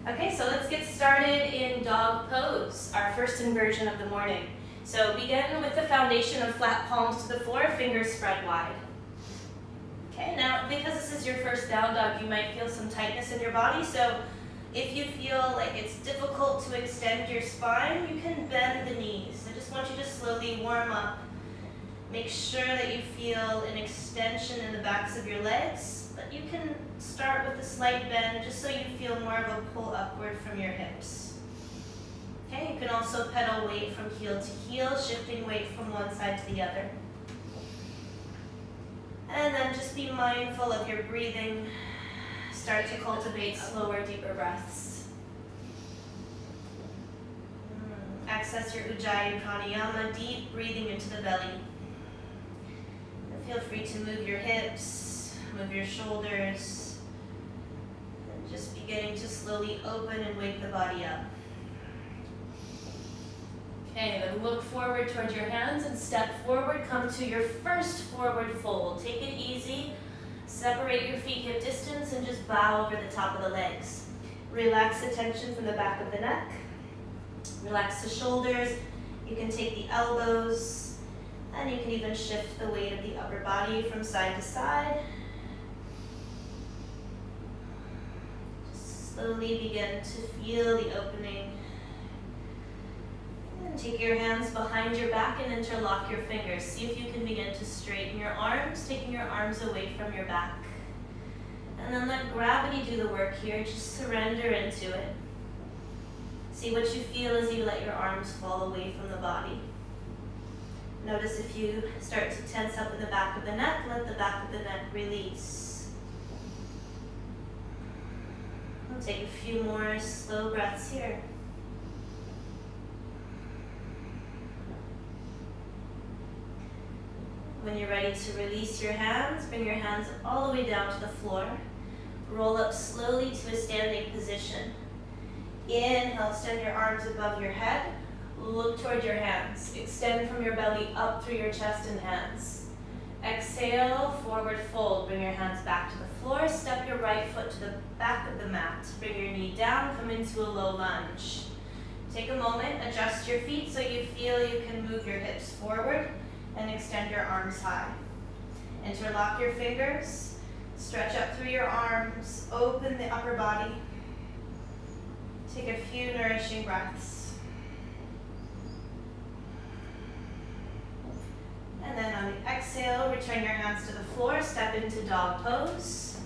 Okay, so let's get started in dog pose, our first inversion of the morning. So begin with the foundation of flat palms to the floor, fingers spread wide. Okay, now because this is your first down dog, you might feel some tightness in your body. So if you feel like it's difficult to extend your spine, you can bend the knees. I just want you to slowly warm up. Make sure that you feel an extension in the backs of your legs, but you can start with a slight bend just so you feel more of a pull upward from your hips. Okay, you can also pedal weight from heel to heel, shifting weight from one side to the other. And then just be mindful of your breathing. Start to cultivate slower, deeper breaths. Access your Ujjayi Pranayama, deep breathing into the belly. And feel free to move your hips, move your shoulders, and just beginning to slowly open and wake the body up. Okay, then look forward towards your hands and step forward. Come to your first forward fold. Take it easy. Separate your feet hip distance and just bow over the top of the legs. Relax the tension from the back of the neck. Relax the shoulders. You can take the elbows, and you can even shift the weight of the upper body from side to side. Just slowly begin to feel the opening. And take your hands behind your back and interlock your fingers. See if you can begin to straighten your arms, taking your arms away from your back. And then let gravity do the work here. Just surrender into it. See what you feel as you let your arms fall away from the body. Notice if you start to tense up in the back of the neck, let the back of the neck release. We'll take a few more slow breaths here. When you're ready to release your hands, bring your hands all the way down to the floor. Roll up slowly to a standing position. Inhale, extend your arms above your head. Look toward your hands. Extend from your belly up through your chest and hands. Exhale, forward fold. Bring your hands back to the floor. Step your right foot to the back of the mat. Bring your knee down, come into a low lunge. Take a moment, adjust your feet so you feel you can move your hips forward and extend your arms high. Interlock your fingers, stretch up through your arms, open the upper body. Take a few nourishing breaths. And then on the exhale, return your hands to the floor, step into dog pose.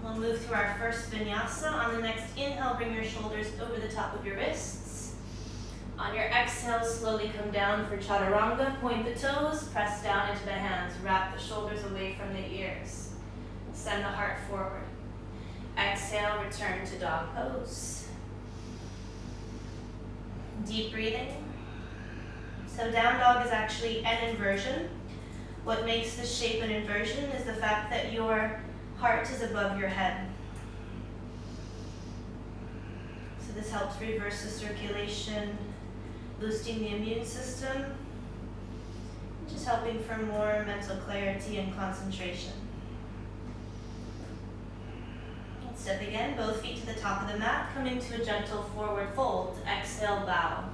We'll move through our first vinyasa. On the next inhale, bring your shoulders over the top of your wrists. On your exhale, slowly come down for chaturanga. Point the toes, press down into the hands. Wrap the shoulders away from the ears. Send the heart forward. Exhale, return to dog pose. Deep breathing. So down dog is actually an inversion. What makes this shape an inversion is the fact that your heart is above your head. So this helps reverse the circulation, boosting the immune system, just helping for more mental clarity and concentration. Let's step again, both feet to the top of the mat, come into a gentle forward fold. Exhale, bow.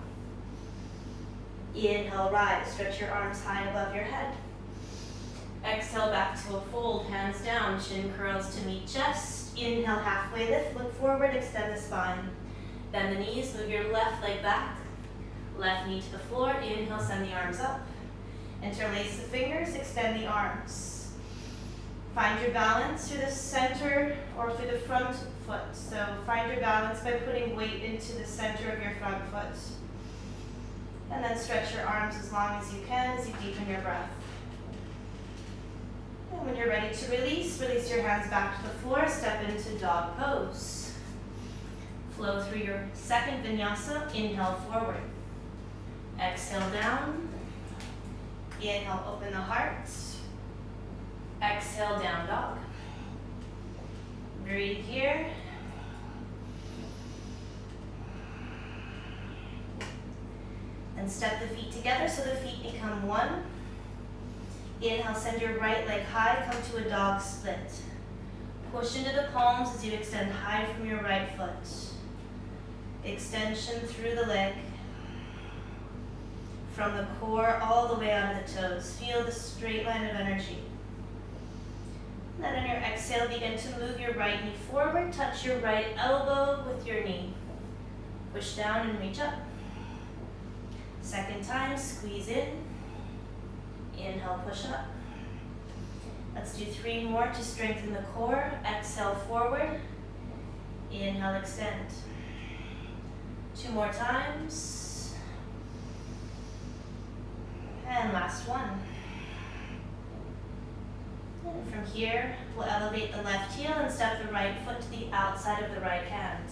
Inhale, rise, stretch your arms high above your head. Exhale, back to a fold, hands down, chin curls to meet chest. Inhale, halfway lift, look forward, extend the spine. Bend the knees, move your left leg back. Left knee to the floor, inhale, send the arms up. Interlace the fingers, extend the arms. Find your balance through the center or through the front foot. So find your balance by putting weight into the center of your front foot. And then stretch your arms as long as you can as you deepen your breath. And when you're ready to release, release your hands back to the floor, step into dog pose. Flow through your second vinyasa, inhale forward. Exhale down. Inhale, open the heart. Exhale, down dog. Breathe here. And step the feet together so the feet become one. Inhale, send your right leg high, come to a dog split. Push into the palms as you extend high from your right foot. Extension through the leg. From the core all the way out of the toes. Feel the straight line of energy. Then on your exhale, begin to move your right knee forward. Touch your right elbow with your knee. Push down and reach up. Second time, squeeze in. Inhale, push up. Let's do 3 more to strengthen the core. Exhale, forward. Inhale, extend. 2 more times. And last one. And from here, we'll elevate the left heel and step the right foot to the outside of the right hand.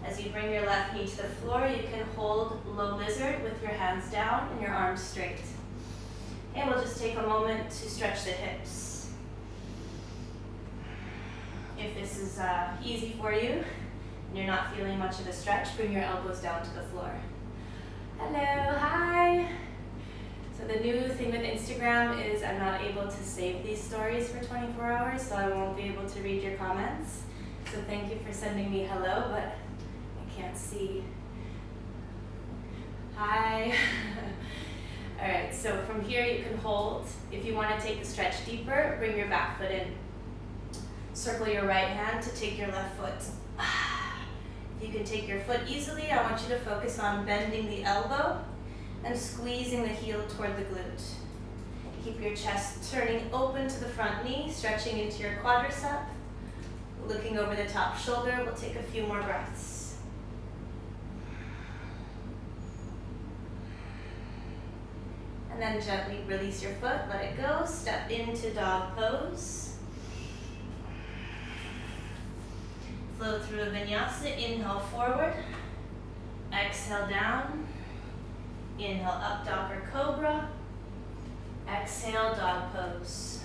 As you bring your left knee to the floor, you can hold low lizard with your hands down and your arms straight. And we'll just take a moment to stretch the hips. If this is easy for you and you're not feeling much of a stretch, bring your elbows down to the floor. Hello, hi. So the new thing with Instagram is I'm not able to save these stories for 24 hours, so I won't be able to read your comments. So thank you for sending me hello, but I can't see. Hi. All right, so from here you can hold. If you want to take the stretch deeper, bring your back foot in. Circle your right hand to take your left foot. If you can take your foot easily, I want you to focus on bending the elbow and squeezing the heel toward the glute. Keep your chest turning open to the front knee, stretching into your quadricep. Looking over the top shoulder, we'll take a few more breaths. And then gently release your foot, let it go. Step into dog pose. Flow through a vinyasa. Inhale forward. Exhale down. Inhale up, dog or cobra. Exhale, dog pose.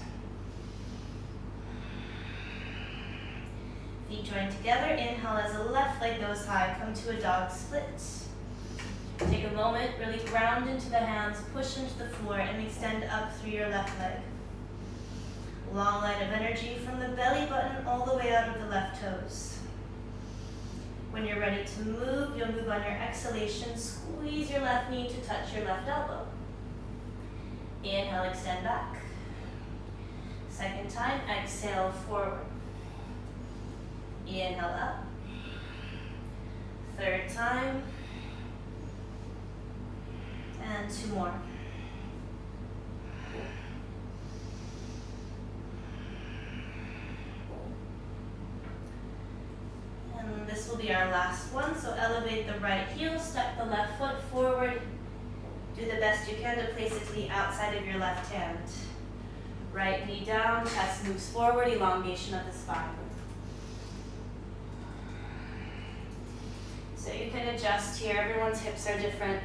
Feet joined together. Inhale as the left leg goes high. Come to a dog split. Take a moment, really ground into the hands, push into the floor, and extend up through your left leg. Long line of energy from the belly button all the way out of the left toes. When you're ready to move, you'll move on your exhalation. Squeeze your left knee to touch your left elbow. Inhale, extend back. Second time, exhale forward. Inhale up. Third time. And 2 more. And this will be our last one. So elevate the right heel, step the left foot forward. Do the best you can to place it to the outside of your left hand. Right knee down, chest moves forward, elongation of the spine. So you can adjust here. Everyone's hips are different.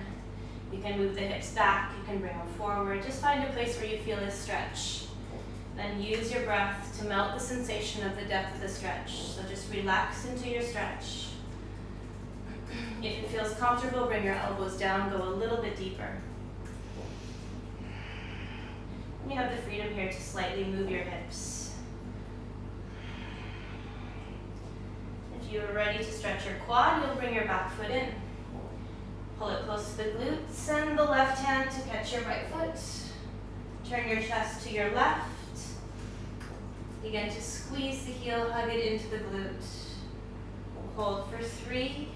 You can move the hips back, you can bring them forward. Just find a place where you feel a stretch. Then use your breath to melt the sensation of the depth of the stretch. So just relax into your stretch. If it feels comfortable, bring your elbows down, go a little bit deeper. And you have the freedom here to slightly move your hips. If you are ready to stretch your quad, you'll bring your back foot in. Pull it close to the glute. Send the left hand to catch your right foot. Turn your chest to your left. Begin to squeeze the heel, hug it into the glute. Hold for 3,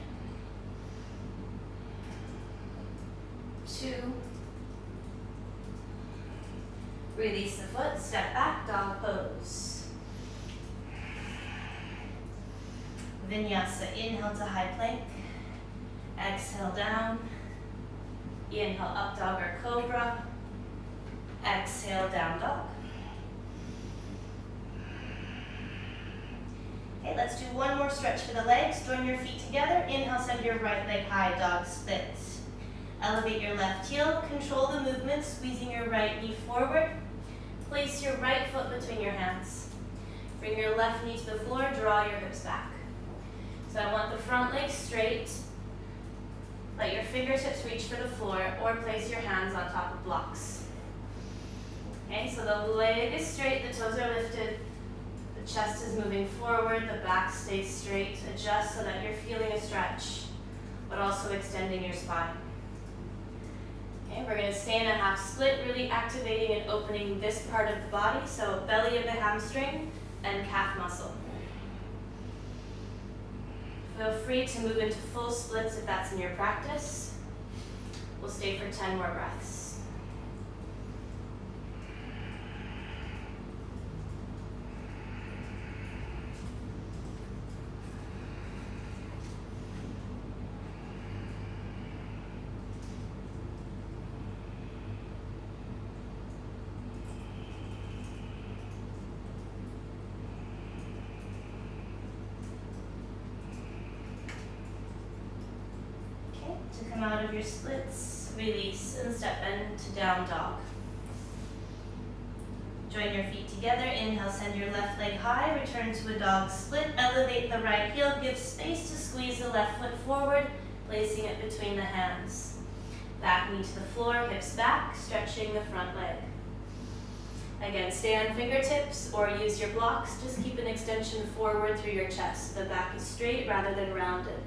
2. Release the foot, step back, dog pose. Vinyasa, inhale to high plank. Exhale down. Inhale up, dog or cobra. Exhale, down dog. Okay, let's do one more stretch for the legs. Join your feet together. Inhale, send your right leg high, dog split. Elevate your left heel. Control the movement, squeezing your right knee forward. Place your right foot between your hands. Bring your left knee to the floor. Draw your hips back. So I want the front leg straight. Let your fingertips reach for the floor or place your hands on top of blocks. Okay, so the leg is straight, the toes are lifted, the Chest is moving forward, the back stays straight. Adjust so that you're feeling a stretch, but also extending your spine. Okay, we're going to stay in a half split, really activating and opening this part of the body, so belly of the hamstring and calf muscle. Feel free to move into full splits if that's in your practice. We'll stay for 10 more breaths. To come out of your splits, release and step into down dog. Join your feet together. Inhale, send your left leg high, return to a dog split. Elevate the right heel, give space to squeeze the left foot forward, placing it between the hands. Back knee to the floor, hips back, stretching the front leg. Again, stay on fingertips or use your blocks. Just keep an extension forward through your chest. The back is straight rather than rounded.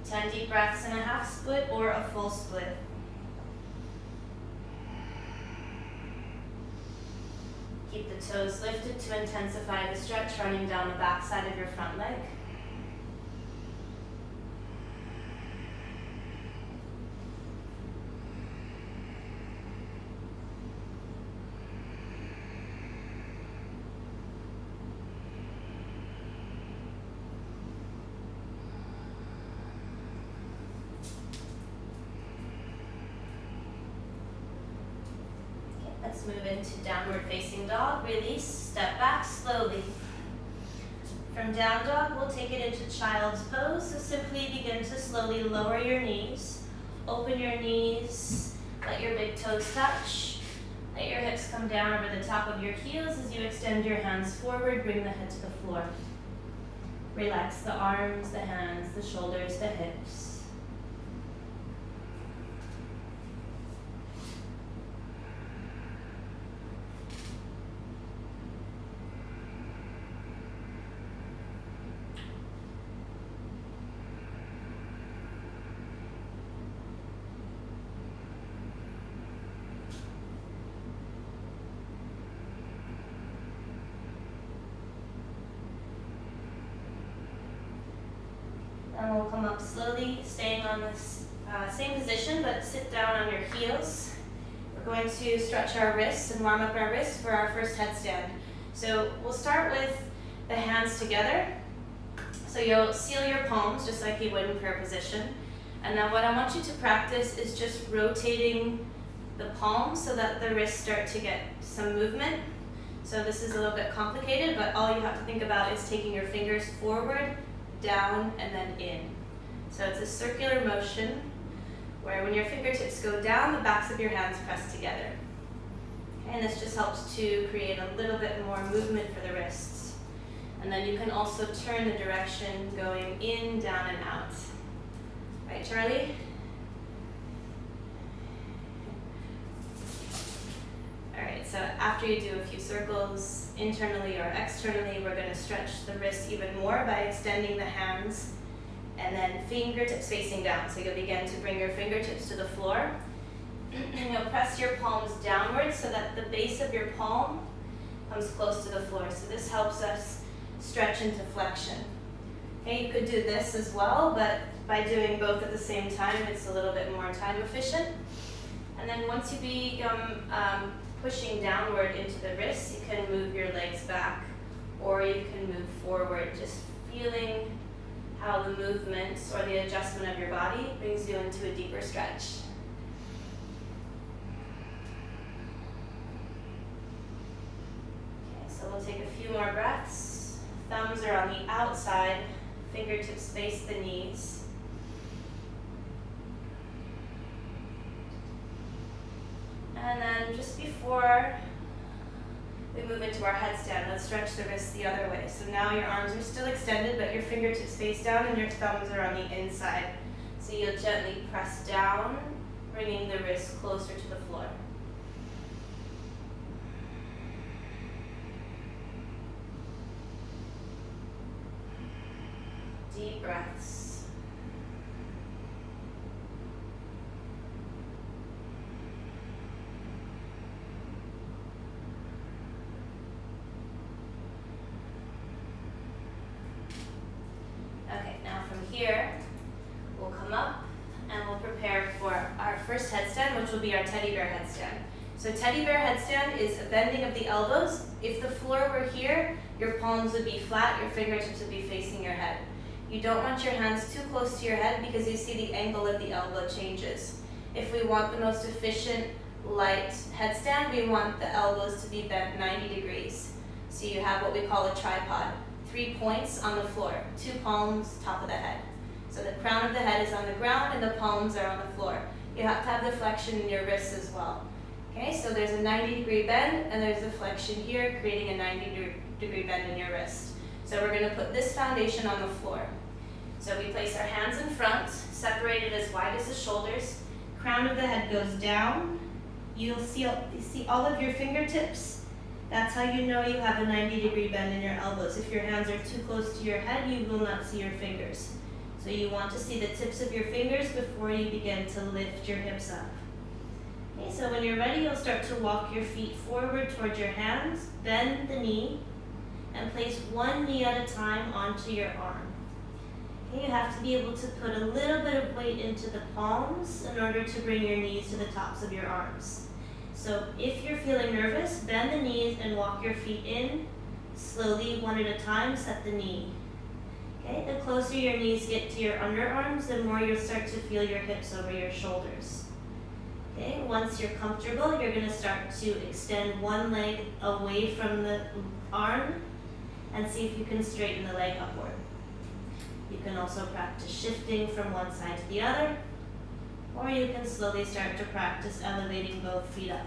10 deep breaths in a half split or a full split. Keep the toes lifted to intensify the stretch, running down the back side of your front leg. Let's move into downward facing dog. Release, step back slowly. From down dog, we'll take it into child's pose. So simply begin to slowly lower your knees. Open your knees, let your big toes touch. Let your hips come down over the top of your heels as you extend your hands forward, bring the head to the floor. Relax the arms, the hands, the shoulders, the hips. And we'll come up slowly, staying on this same position, but sit down on your heels. We're going to stretch our wrists and warm up our wrists for our first headstand. So we'll start with the hands together. So you'll seal your palms just like you would in prayer position. And then what I want you to practice is just rotating the palms so that the wrists start to get some movement. So this is a little bit complicated, but all you have to think about is taking your fingers forward, down, and then in. So it's a circular motion where when your fingertips go down, the backs of your hands press together. And this just helps to create a little bit more movement for the wrists. And then you can also turn the direction going in, down, and out. Right, Charlie? All right, so after you do a few circles, internally or externally, we're going to stretch the wrists even more by extending the hands and then fingertips facing down. So you'll begin to bring your fingertips to the floor. And you'll press your palms downwards so that the base of your palm comes close to the floor. So this helps us stretch into flexion. Okay, you could do this as well, but by doing both at the same time, it's a little bit more time efficient. And then once you become pushing downward into the wrists, you can move your legs back or you can move forward, just feeling how the movement or the adjustment of your body brings you into a deeper stretch. Okay, so we'll take a few more breaths. Thumbs are on the outside, fingertips face the knees. And then just before we move into our headstand, let's stretch the wrists the other way. So now your arms are still extended, but your fingertips face down and your thumbs are on the inside. So you'll gently press down bringing the wrist closer to the floor. Deep breaths. Okay, now from here, we'll come up and we'll prepare for our first headstand, which will be our teddy bear headstand. So teddy bear headstand is a bending of the elbows. If the floor were here, your palms would be flat, your fingertips would be facing your head. You don't want your hands too close to your head because you see the angle of the elbow changes. If we want the most efficient, light headstand, we want the elbows to be bent 90 degrees. So you have what we call a tripod. 3 points on the floor, 2 palms, top of the head. So the crown of the head is on the ground and the palms are on the floor. You have to have the flexion in your wrists as well. Okay, so there's a 90-degree bend and there's a flexion here, creating a 90-degree bend in your wrist. So we're going to put this foundation on the floor. So we place our hands in front, separated as wide as the shoulders. Crown of the head goes down. You see all of your fingertips. That's how you know you have a 90-degree bend in your elbows. If your hands are too close to your head, you will not see your fingers. So you want to see the tips of your fingers before you begin to lift your hips up. Okay, so when you're ready, you'll start to walk your feet forward towards your hands, bend the knee, and place one knee at a time onto your arm. Okay, you have to be able to put a little bit of weight into the palms in order to bring your knees to the tops of your arms. So if you're feeling nervous, bend the knees and walk your feet in. Slowly, one at a time, set the knee. Okay, the closer your knees get to your underarms, the more you'll start to feel your hips over your shoulders. Okay, once you're comfortable, you're going to start to extend one leg away from the arm and see if you can straighten the leg upward. You can also practice shifting from one side to the other, or you can slowly start to practice elevating both feet up.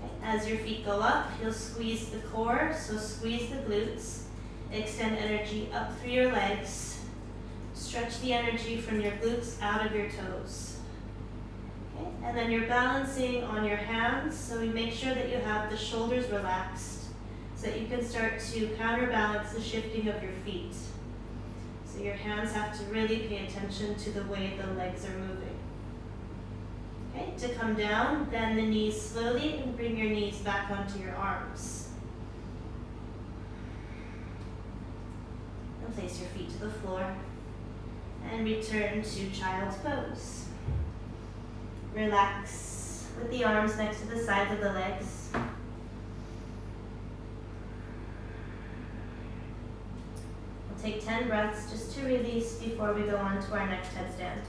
Okay. As your feet go up, you'll squeeze the core, so squeeze the glutes, extend energy up through your legs, stretch the energy from your glutes out of your toes. Okay. And then you're balancing on your hands, so we make sure that you have the shoulders relaxed so that you can start to counterbalance the shifting of your feet. So your hands have to really pay attention to the way the legs are moving. Okay, to come down, bend the knees slowly and bring your knees back onto your arms. And place your feet to the floor and return to child's pose. Relax with the arms next to the sides of the legs. Take 10 breaths just to release before we go on to our next headstand.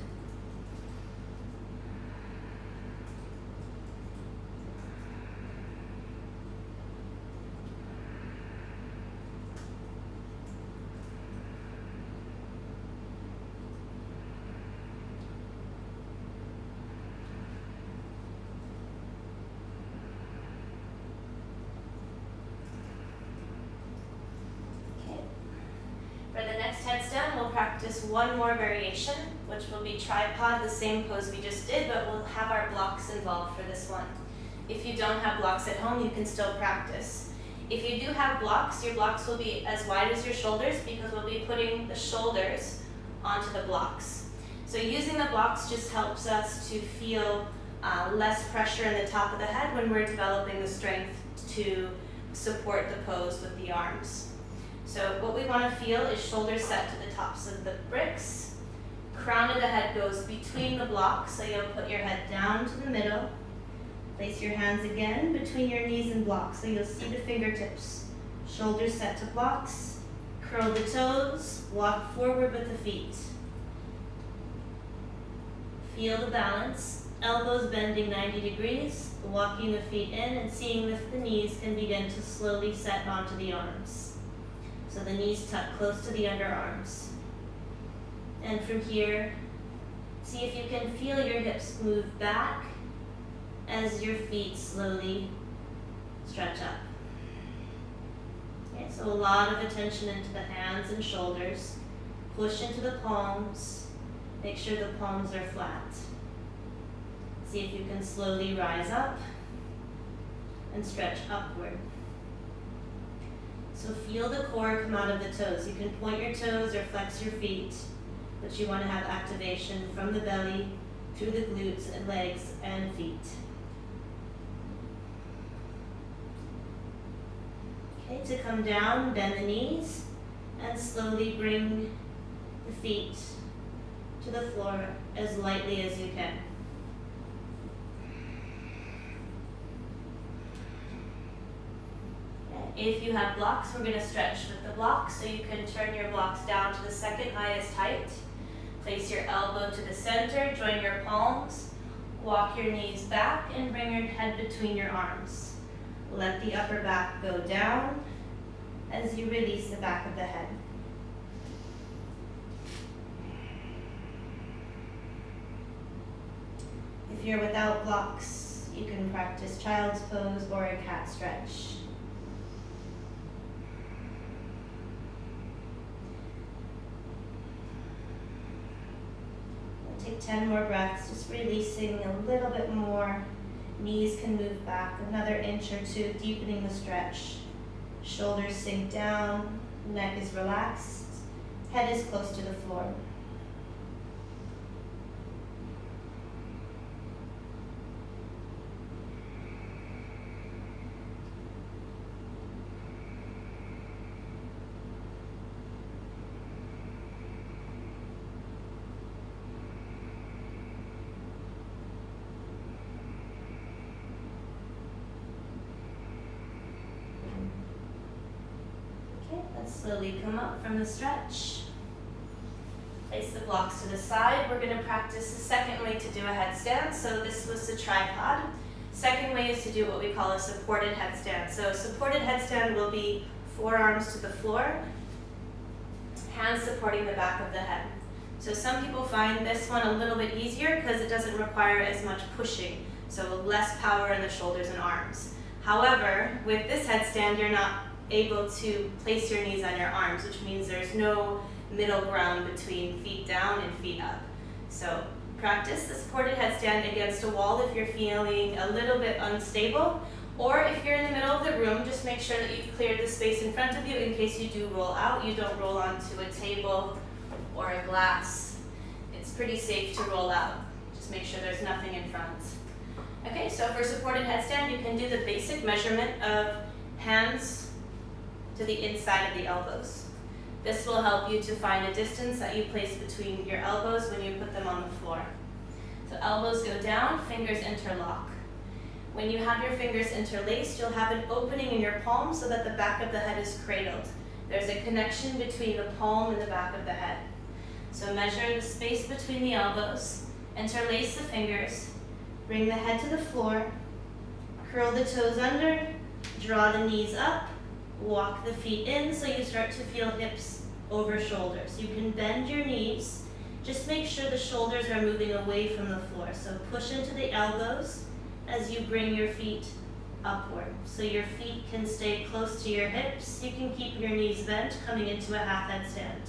For the next headstand, we'll practice one more variation, which will be tripod, the same pose we just did, but we'll have our blocks involved for this one. If you don't have blocks at home, you can still practice. If you do have blocks, your blocks will be as wide as your shoulders because we'll be putting the shoulders onto the blocks. So using the blocks just helps us to feel less pressure in the top of the head when we're developing the strength to support the pose with the arms. So what we want to feel is shoulders set to the tops of the bricks. Crown of the head goes between the blocks, so you'll put your head down to the middle. Place your hands again between your knees and blocks, so you'll see the fingertips. Shoulders set to blocks. Curl the toes, walk forward with the feet. Feel the balance. Elbows bending 90 degrees, walking the feet in and seeing if the knees can begin to slowly set onto the arms. So the knees tuck close to the underarms. And from here, see if you can feel your hips move back as your feet slowly stretch up. Okay, so a lot of attention into the hands and shoulders. Push into the palms. Make sure the palms are flat. See if you can slowly rise up and stretch upward. So feel the core come out of the toes. You can point your toes or flex your feet, but you want to have activation from the belly through the glutes and legs and feet. Okay, to come down, bend the knees and slowly bring the feet to the floor as lightly as you can. If you have blocks, we're going to stretch with the blocks, so you can turn your blocks down to the second highest height. Place your elbow to the center, join your palms, walk your knees back, and bring your head between your arms. Let the upper back go down as you release the back of the head. If you're without blocks, you can practice child's pose or a cat stretch. Take 10 more breaths, just releasing a little bit more. Knees can move back another inch or two, deepening the stretch. Shoulders sink down, neck is relaxed, head is close to the floor. Let's slowly come up from the stretch. Place the blocks to the side. We're going to practice the second way to do a headstand. So this was the tripod. Second way is to do what we call a supported headstand. So supported headstand will be forearms to the floor, hands supporting the back of the head. So some people find this one a little bit easier because it doesn't require as much pushing, so less power in the shoulders and arms. However, with this headstand, you're not able to place your knees on your arms, which means there's no middle ground between feet down and feet up. So practice the supported headstand against a wall if you're feeling a little bit unstable, or if you're in the middle of the room, just make sure that you've cleared the space in front of you in case you do roll out. You don't roll onto a table or a glass. It's pretty safe to roll out. Just make sure there's nothing in front. Okay, so for supported headstand, you can do the basic measurement of hands to the inside of the elbows. This will help you to find a distance that you place between your elbows when you put them on the floor. So elbows go down, fingers interlock. When you have your fingers interlaced, you'll have an opening in your palm so that the back of the head is cradled. There's a connection between the palm and the back of the head. So measure the space between the elbows, interlace the fingers, bring the head to the floor, curl the toes under, draw the knees up, walk the feet in so you start to feel hips over shoulders. You can bend your knees. Just make sure the shoulders are moving away from the floor. So push into the elbows as you bring your feet upward. So your feet can stay close to your hips. You can keep your knees bent coming into a half headstand.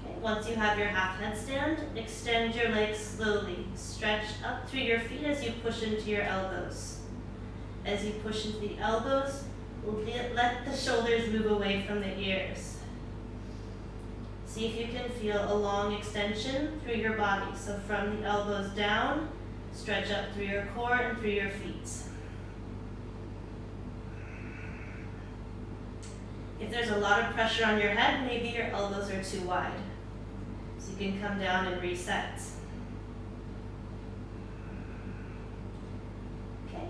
Okay, once you have your half headstand, extend your legs slowly. Stretch up through your feet as you push into your elbows. As you push into the elbows, let the shoulders move away from the ears. See if you can feel a long extension through your body. So from the elbows down, stretch up through your core and through your feet. If there's a lot of pressure on your head, maybe your elbows are too wide. So you can come down and reset.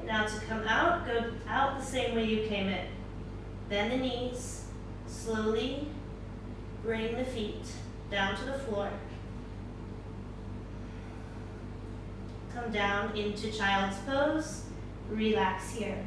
Now to come out, go out the same way you came in. Bend the knees, slowly bring the feet down to the floor. Come down into child's pose, relax here.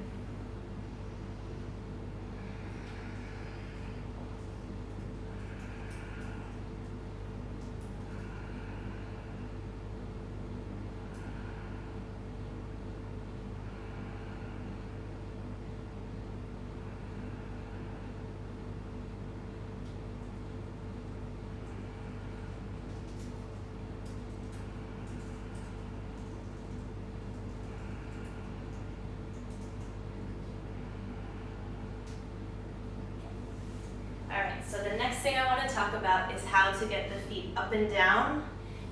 about is how to get the feet up and down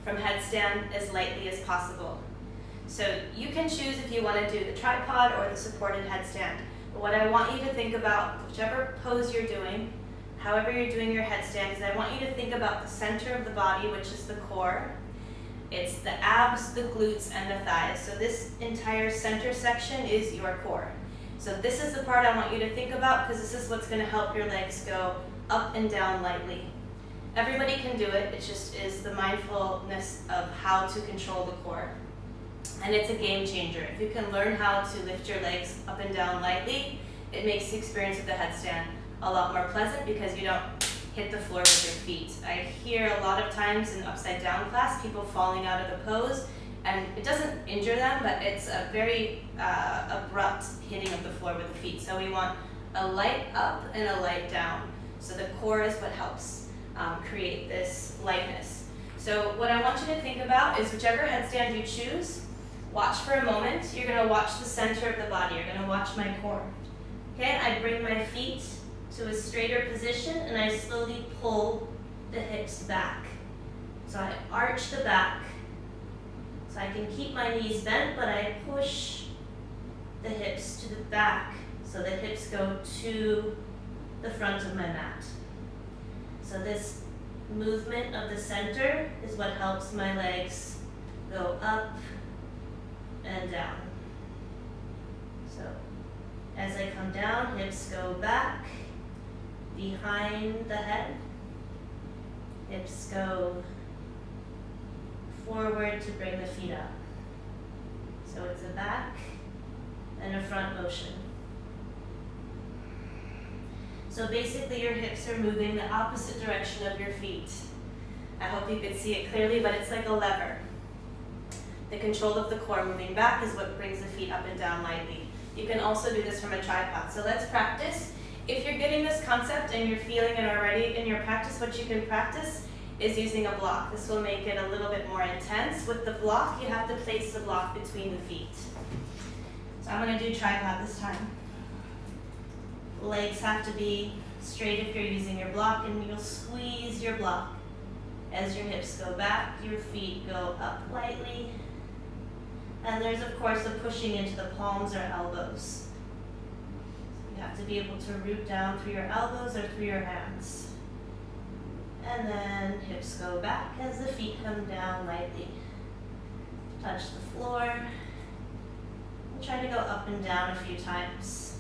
from headstand as lightly as possible. So you can choose if you want to do the tripod or the supported headstand. But what I want you to think about, whichever pose you're doing, however you're doing your headstand, is I want you to think about the center of the body, which is the core. It's the abs, the glutes, and the thighs. So this entire center section is your core. So this is the part I want you to think about, because this is what's going to help your legs go up and down lightly. Everybody can do it. It just is the mindfulness of how to control the core. And it's a game changer. If you can learn how to lift your legs up and down lightly, it makes the experience of the headstand a lot more pleasant because you don't hit the floor with your feet. I hear a lot of times in upside down class people falling out of the pose, and it doesn't injure them, but it's a very abrupt hitting of the floor with the feet. So we want a light up and a light down. So the core is what helps create this lightness. So what I want you to think about is whichever headstand you choose, watch for a moment. You're going to watch the center of the body. You're going to watch my core. Okay, I bring my feet to a straighter position and I slowly pull the hips back. So I arch the back. So I can keep my knees bent, but I push the hips to the back so the hips go to the front of my mat. So this movement of the center is what helps my legs go up and down. So as I come down, hips go back, behind the head. Hips go forward to bring the feet up. So it's a back and a front motion. So basically your hips are moving the opposite direction of your feet. I hope you could see it clearly, but it's like a lever. The control of the core moving back is what brings the feet up and down lightly. You can also do this from a tripod. So let's practice. If you're getting this concept and you're feeling it already in your practice, what you can practice is using a block. This will make it a little bit more intense. With the block, you have to place the block between the feet. So I'm going to do tripod this time. Legs have to be straight if you're using your block, and you'll squeeze your block. As your hips go back, your feet go up lightly. And there's, of course, a pushing into the palms or elbows. You have to be able to root down through your elbows or through your hands. And then hips go back as the feet come down lightly. Touch the floor. And try to go up and down a few times.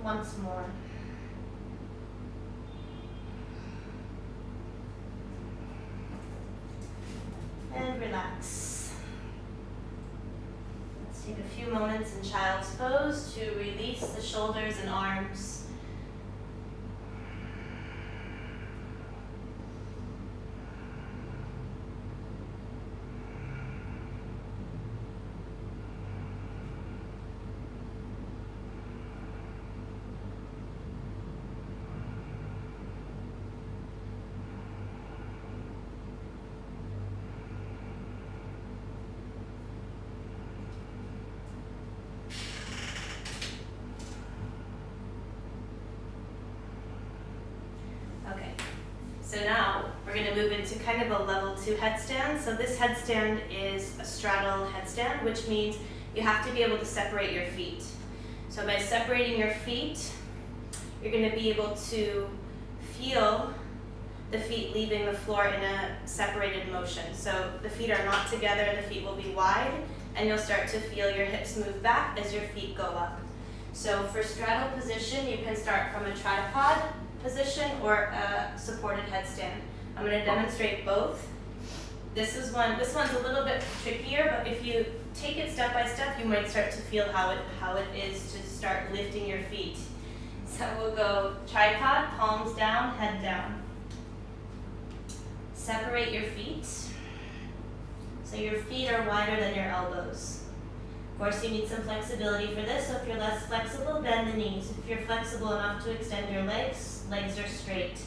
Once more. And relax. Let's take a few moments in child's pose to release the shoulders and arms. So now we're going to move into kind of a level 2 headstand. So this headstand is a straddle headstand, which means you have to be able to separate your feet. So by separating your feet, you're going to be able to feel the feet leaving the floor in a separated motion. So the feet are not together, the feet will be wide, and you'll start to feel your hips move back as your feet go up. So for straddle position, you can start from a tripod position or a supported headstand. I'm going to demonstrate both. This one's a little bit trickier, but if you take it step by step, you might start to feel how it is to start lifting your feet. So we'll go tripod, palms down, head down. Separate your feet. So your feet are wider than your elbows. Of course, you need some flexibility for this, so if you're less flexible, bend the knees. If you're flexible enough to extend your legs are straight.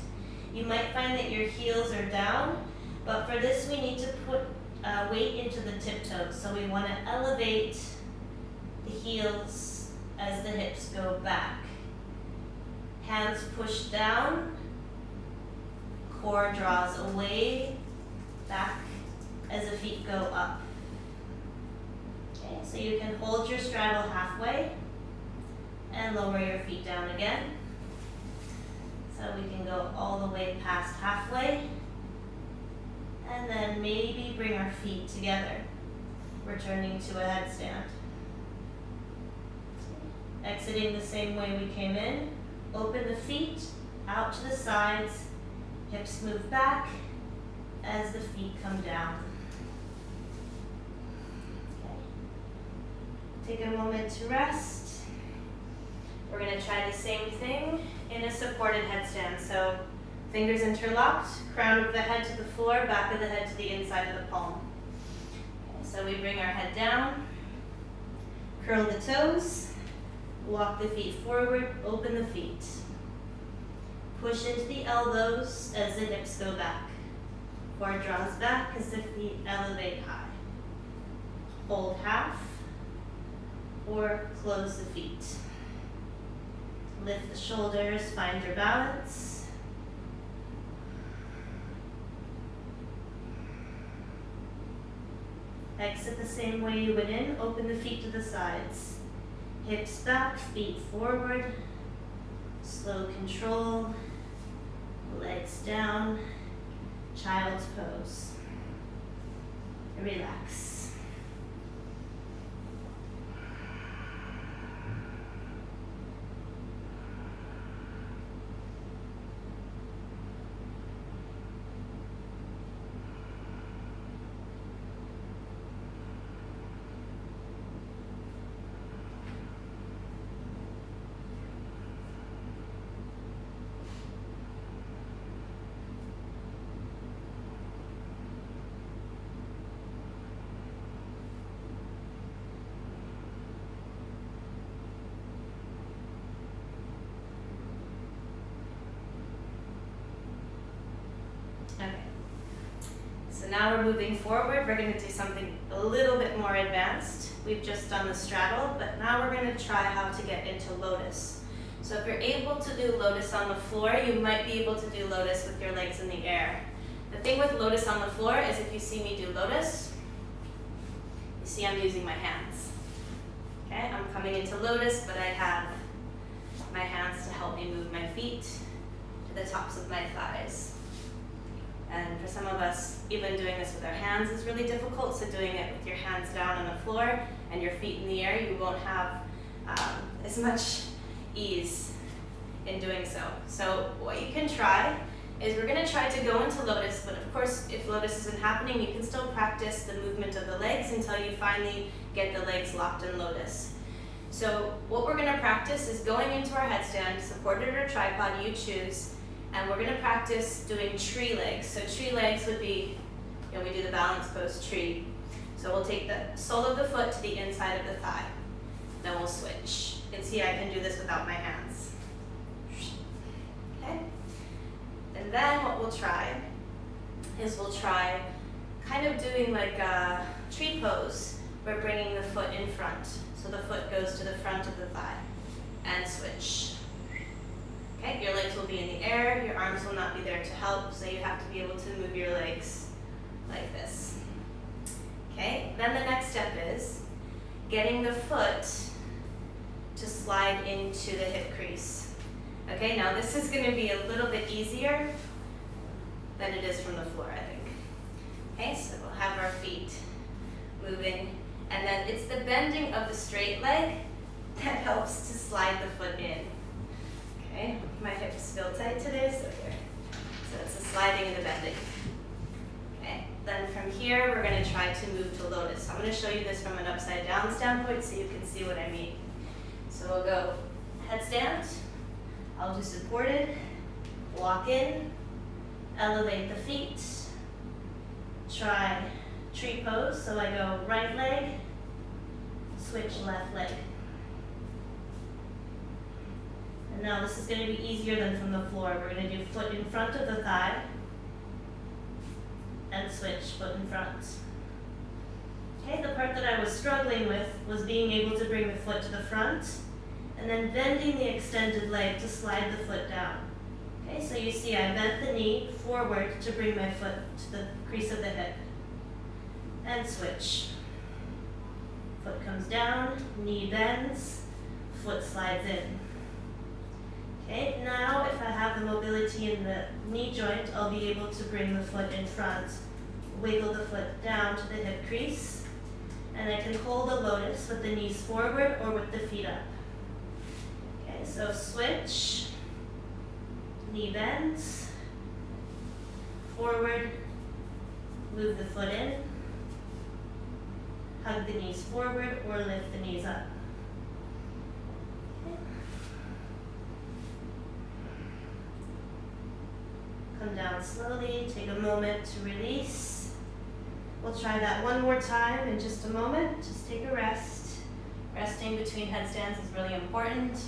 You might find that your heels are down, But for this, we need to put weight into the tiptoes. So we want to elevate the heels as the hips go back. Hands push down, core draws away, back as the feet go up. Okay, so you can hold your straddle halfway and lower your feet down again. So we can go all the way past halfway, and then maybe bring our feet together, returning to a headstand. Exiting the same way we came in, open the feet out to the sides, hips move back as the feet come down. Okay. Take a moment to rest. We're going to try the same thing in a supported headstand. So fingers interlocked, crown of the head to the floor, back of the head to the inside of the palm. Okay, so we bring our head down, curl the toes, walk the feet forward, open the feet. Push into the elbows as the hips go back. Core draws back as the feet elevate high. Hold half or close the feet. Lift the shoulders, find your balance. Exit the same way you went in, open the feet to the sides. Hips back, feet forward. Slow control. Legs down. Child's pose. Relax. Okay, so now we're moving forward. We're going to do something a little bit more advanced. We've just done the straddle, but now we're going to try how to get into lotus. So if you're able to do lotus on the floor, you might be able to do lotus with your legs in the air. The thing with lotus on the floor is if you see me do lotus, you see I'm using my hands. Okay, I'm coming into lotus, but I have my hands to help me move my feet to the tops of my thighs. And for some of us, even doing this with our hands is really difficult, so doing it with your hands down on the floor and your feet in the air, you won't have as much ease in doing so. So what you can try is we're going to try to go into lotus, but of course if lotus isn't happening, you can still practice the movement of the legs until you finally get the legs locked in lotus. So what we're going to practice is going into our headstand, supported or tripod, you choose. And we're going to practice doing tree legs. So tree legs would be, we do the balance pose tree. So we'll take the sole of the foot to the inside of the thigh. Then we'll switch. You can see I can do this without my hands. Okay? And then what we'll try is we'll try kind of doing like a tree pose. We're bringing the foot in front. So the foot goes to the front of the thigh. And switch. Okay, your legs will be in the air, your arms will not be there to help, so you have to be able to move your legs like this. Okay, then the next step is getting the foot to slide into the hip crease. Okay, now this is going to be a little bit easier than it is from the floor, I think. Okay, so we'll have our feet moving, and then it's the bending of the straight leg that helps to slide the foot in. Okay, my hips feel tight today, so here. So it's the sliding and the bending. Okay, then from here, we're going to try to move to lotus. I'm going to show you this from an upside down standpoint so you can see what I mean. So we'll go headstand, I'll do supported, walk in, elevate the feet, try tree pose, so I go right leg, switch left leg. And now this is going to be easier than from the floor. We're going to do foot in front of the thigh, and switch, foot in front. Okay, the part that I was struggling with was being able to bring the foot to the front and then bending the extended leg to slide the foot down. Okay, so you see I bent the knee forward to bring my foot to the crease of the hip. And switch. Foot comes down, knee bends, foot slides in. Okay, now if I have the mobility in the knee joint, I'll be able to bring the foot in front, wiggle the foot down to the hip crease, and I can hold a lotus with the knees forward or with the feet up. Okay, so switch, knee bends, forward, move the foot in, hug the knees forward or lift the knees up. Okay. Come down slowly, take a moment to release. We'll try that one more time in just a moment. Just take a rest. Resting between headstands is really important.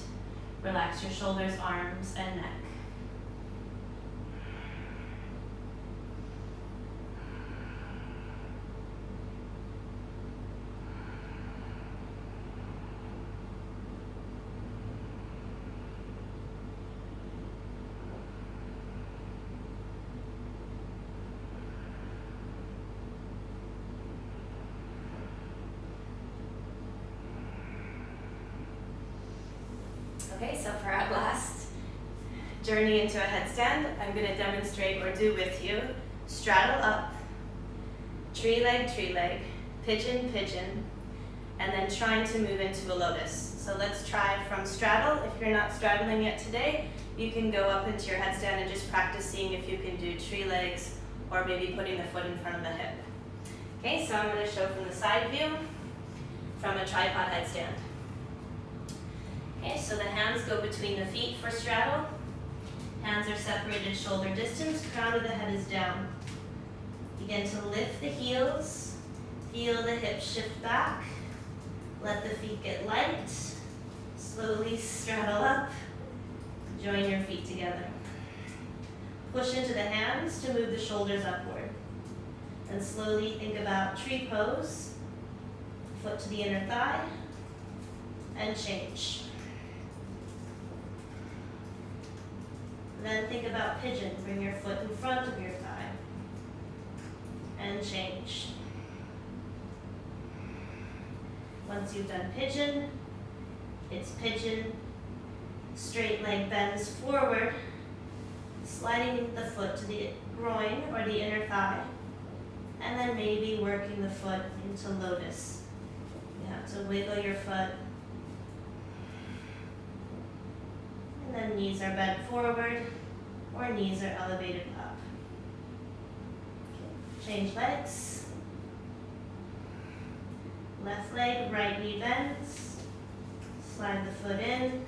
Relax your shoulders, arms, and neck. Okay, so for our last journey into a headstand, I'm going to demonstrate or do with you straddle up, tree leg, pigeon, pigeon, and then trying to move into a lotus. So let's try from straddle. If you're not straddling yet today, you can go up into your headstand and just practice seeing if you can do tree legs or maybe putting the foot in front of the hip. Okay, so I'm going to show from the side view from a tripod headstand. Okay, so the hands go between the feet for straddle. Hands are separated shoulder distance, crown of the head is down. Begin to lift the heels, feel the hips shift back, let the feet get light, slowly straddle up, join your feet together. Push into the hands to move the shoulders upward. And slowly think about tree pose, foot to the inner thigh, and change. Then think about pigeon. Bring your foot in front of your thigh. And change. Once you've done pigeon, it's pigeon, straight leg bends forward, sliding the foot to the groin or the inner thigh, and then maybe working the foot into lotus. You have to wiggle your foot. And then knees are bent forward or knees are elevated up. Okay. Change legs. Left leg, right knee bends. Slide the foot in.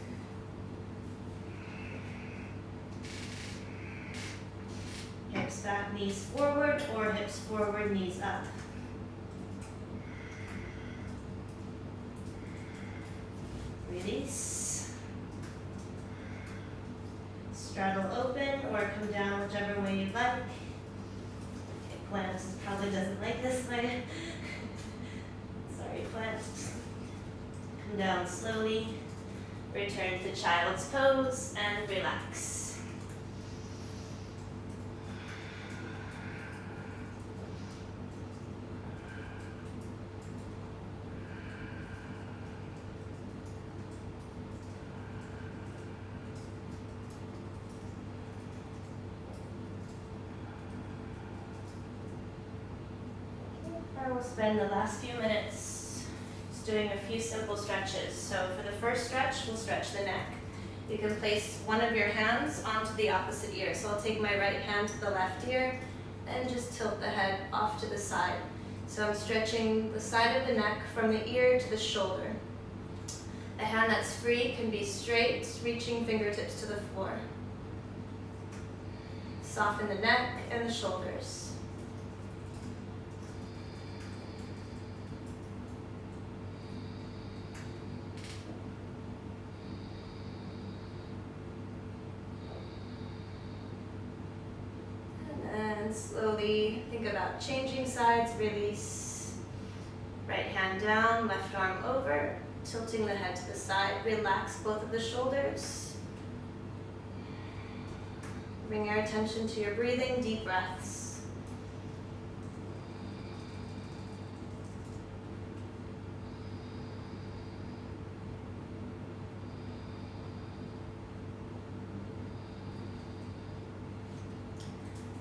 Hips back, knees forward, or hips forward, knees up. Release. Straddle open or come down whichever way you'd like. Okay, plant probably doesn't like this way. Sorry, plant. Come down slowly. Return to child's pose and relax. I will spend the last few minutes just doing a few simple stretches. So for the first stretch, we'll stretch the neck. You can place one of your hands onto the opposite ear. So I'll take my right hand to the left ear and just tilt the head off to the side. So I'm stretching the side of the neck from the ear to the shoulder. The hand that's free can be straight, reaching fingertips to the floor. Soften the neck and the shoulders. And then slowly think about changing sides, release. Right hand down, left arm over, tilting the head to the side. Relax both of the shoulders. Bring your attention to your breathing, deep breaths.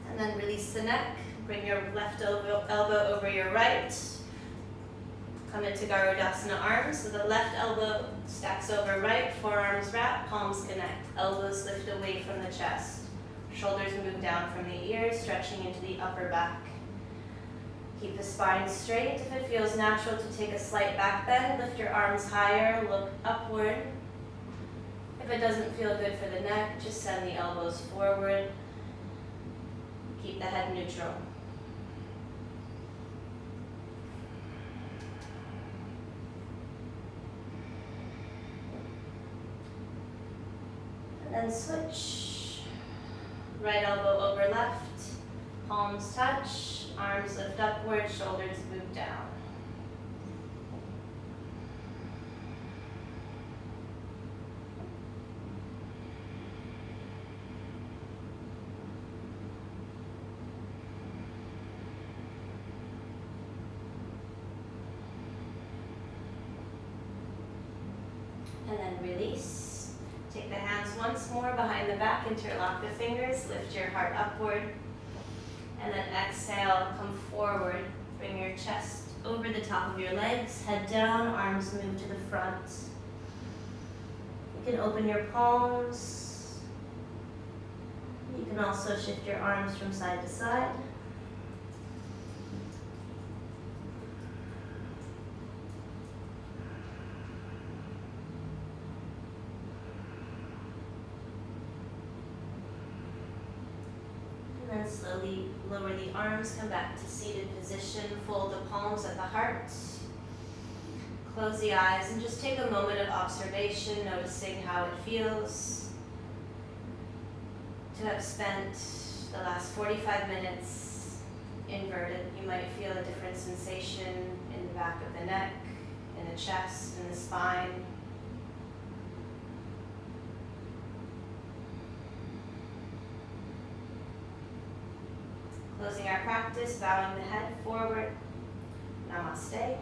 And then release the neck. Bring your left elbow over your right. Come into Garudasana arms. So the left elbow stacks over right, forearms wrap, palms connect. Elbows lift away from the chest. Shoulders move down from the ears, stretching into the upper back. Keep the spine straight. If it feels natural to take a slight back bend, lift your arms higher, look upward. If it doesn't feel good for the neck, just send the elbows forward. Keep the head neutral. And then switch. Right elbow over left, palms touch, arms lift upward, shoulders move down. And then release. Take the hands once more behind the back, interlock the fingers, lift your heart upward. And then exhale, come forward. Bring your chest over the top of your legs, head down, arms move to the front. You can open your palms. You can also shift your arms from side to side. And then slowly lower the arms, come back to seated position, fold the palms at the heart. Close the eyes and just take a moment of observation, noticing how it feels to have spent the last 45 minutes inverted. You might feel a different sensation in the back of the neck, in the chest, in the spine. Closing our practice, bowing the head forward. Namaste.